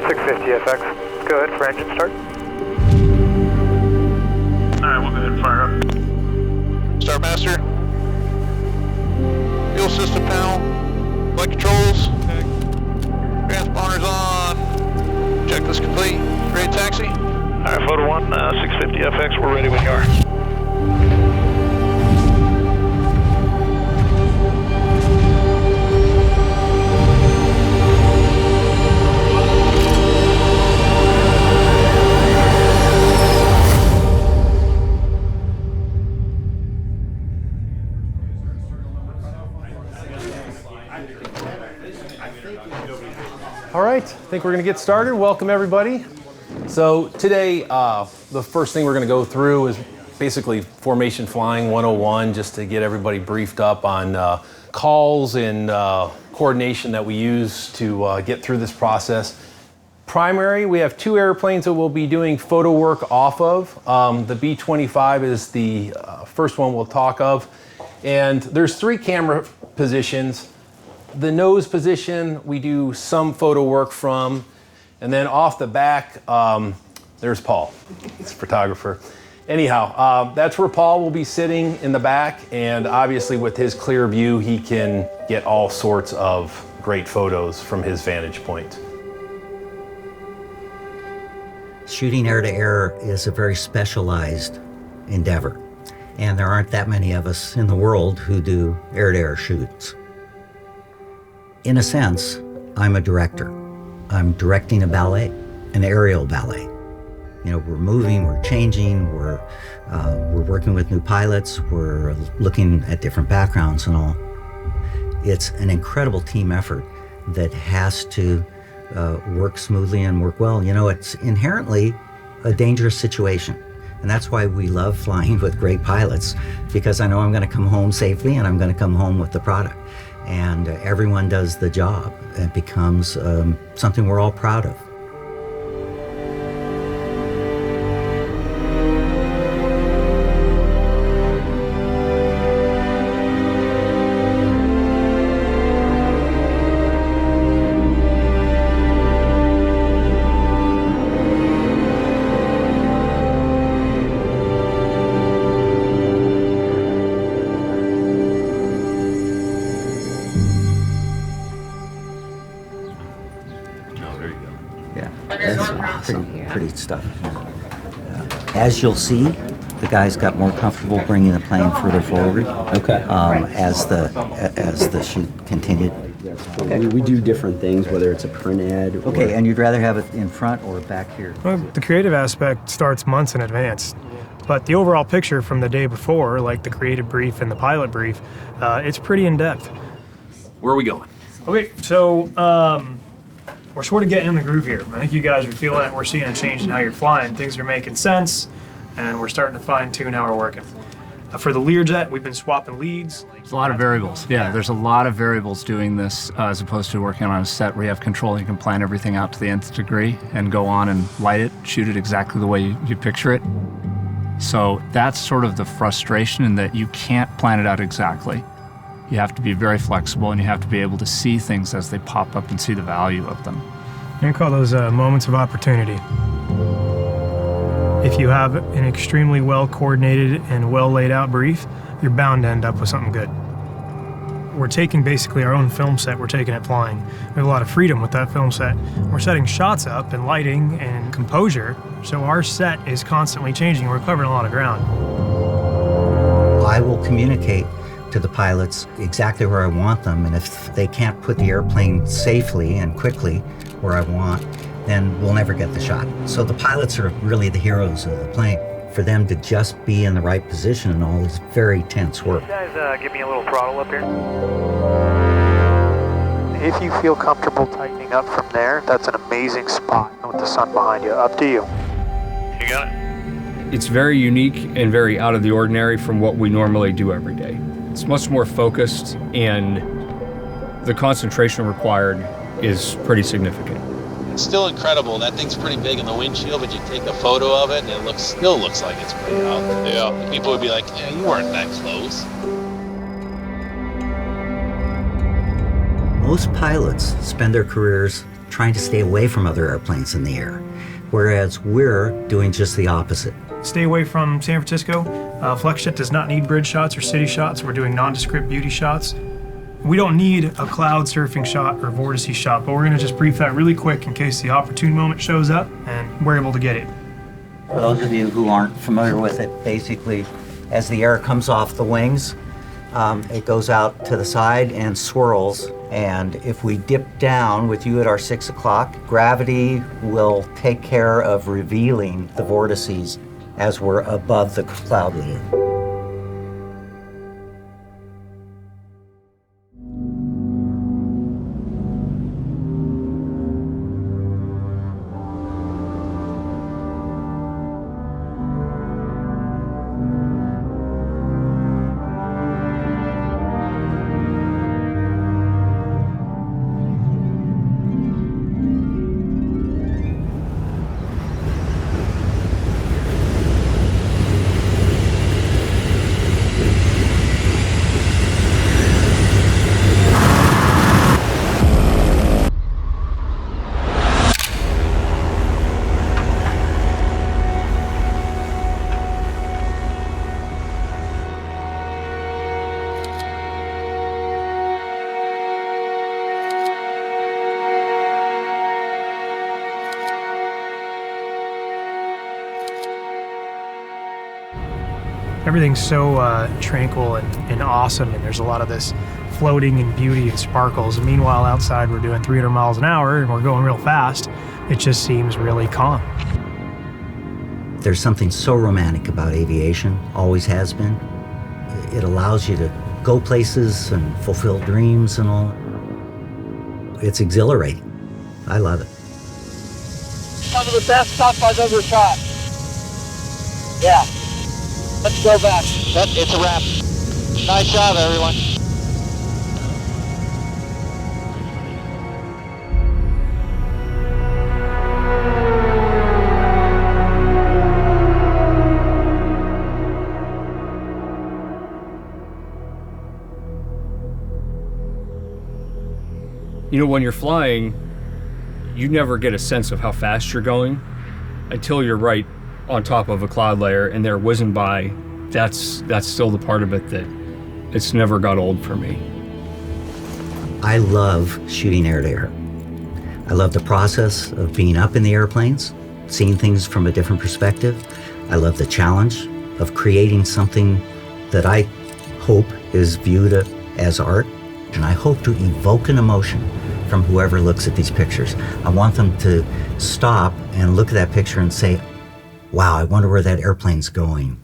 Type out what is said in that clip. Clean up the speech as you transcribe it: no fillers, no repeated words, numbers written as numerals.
650 FX. Go ahead for engine start. Alright, we'll go ahead and fire up. Start master. Fuel system panel. Flight controls. Transponders on. Checklist complete. Ready to taxi. Alright, photo 1, 650 FX. We're ready when you are. All right, I think we're gonna get started. Welcome everybody. So today, the first thing we're gonna go through is basically formation flying 101, just to get everybody briefed up on calls and coordination that we use to get through this process. Primary, we have 2 airplanes that we'll be doing photo work off of. The B-25 is the first one we'll talk of. And there's 3 camera positions. The nose position, we do some photo work from, and then off the back, there's Paul, he's a photographer. Anyhow, that's where Paul will be sitting in the back, and obviously with his clear view, he can get all sorts of great photos from his vantage point. Shooting air-to-air is a very specialized endeavor, and there aren't that many of us in the world who do air-to-air shoots. In a sense, I'm a director. I'm directing a ballet, an aerial ballet. You know, we're moving, we're changing, we're working with new pilots, we're looking at different backgrounds and all. It's an incredible team effort that has to work smoothly and work well. You know, it's inherently a dangerous situation. And that's why we love flying with great pilots, because I know I'm gonna come home safely and I'm gonna come home with the product. And everyone does the job. It becomes something we're all proud of. Pretty stuff. As you'll see, the guys got more comfortable bringing the plane further forward. Okay. As the shoot continued. Okay. We do different things, whether it's a print ad. Okay, and you'd rather have it in front or back here? Well, the creative aspect starts months in advance, but the overall picture from the day before, like the creative brief and the pilot brief, it's pretty in depth. Where are we going? Okay, so we're sort of getting in the groove here. I think you guys are feeling it. We're seeing a change in how you're flying. Things are making sense, and we're starting to fine-tune how we're working. For the Learjet, we've been swapping leads. There's a lot of variables. Yeah, there's a lot of variables doing this as opposed to working on a set where you have control. You can plan everything out to the nth degree and go on and light it, shoot it exactly the way you picture it. So that's sort of the frustration in that you can't plan it out exactly. You have to be very flexible, and you have to be able to see things as they pop up and see the value of them. I call those moments of opportunity. If you have an extremely well-coordinated and well-laid-out brief, you're bound to end up with something good. We're taking basically our own film set, we're taking it flying. We have a lot of freedom with that film set. We're setting shots up and lighting and composure, so our set is constantly changing. We're covering a lot of ground. I will communicate to the pilots exactly where I want them, and if they can't put the airplane safely and quickly where I want, then we'll never get the shot. So the pilots are really the heroes of the plane. For them to just be in the right position and all is very tense work. You guys give me a little throttle up here. If you feel comfortable tightening up from there, that's an amazing spot with the sun behind you. Up to you. You got it. It's very unique and very out of the ordinary from what we normally do every day. It's much more focused, and the concentration required is pretty significant. It's still incredible. That thing's pretty big in the windshield, but you take a photo of it and it still looks like it's pretty out. Yeah. People would be like, yeah, you weren't that close. Most pilots spend their careers trying to stay away from other airplanes in the air, whereas we're doing just the opposite. Stay away from San Francisco. Flexjet does not need bridge shots or city shots. We're doing nondescript beauty shots. We don't need a cloud surfing shot or vortice shot, but we're gonna just brief that really quick in case the opportune moment shows up and we're able to get it. For those of you who aren't familiar with it, basically, as the air comes off the wings, it goes out to the side and swirls. And if we dip down with you at our 6 o'clock, gravity will take care of revealing the vortices as we're above the cloud layer. Everything's so tranquil and awesome, and there's a lot of this floating and beauty and sparkles. And meanwhile, outside we're doing 300 miles an hour and we're going real fast. It just seems really calm. There's something so romantic about aviation, always has been. It allows you to go places and fulfill dreams and all. It's exhilarating. I love it. Some of the best stuff I've ever shot. Yeah. Let's go back. It's a wrap. Nice job, everyone. You know, when you're flying, you never get a sense of how fast you're going until you're right on top of a cloud layer and they're whizzing by. That's still the part of it that it's never got old for me. I love shooting air to air. I love the process of being up in the airplanes, seeing things from a different perspective. I love the challenge of creating something that I hope is viewed as art, and I hope to evoke an emotion from whoever looks at these pictures. I want them to stop and look at that picture and say, wow, I wonder where that airplane's going.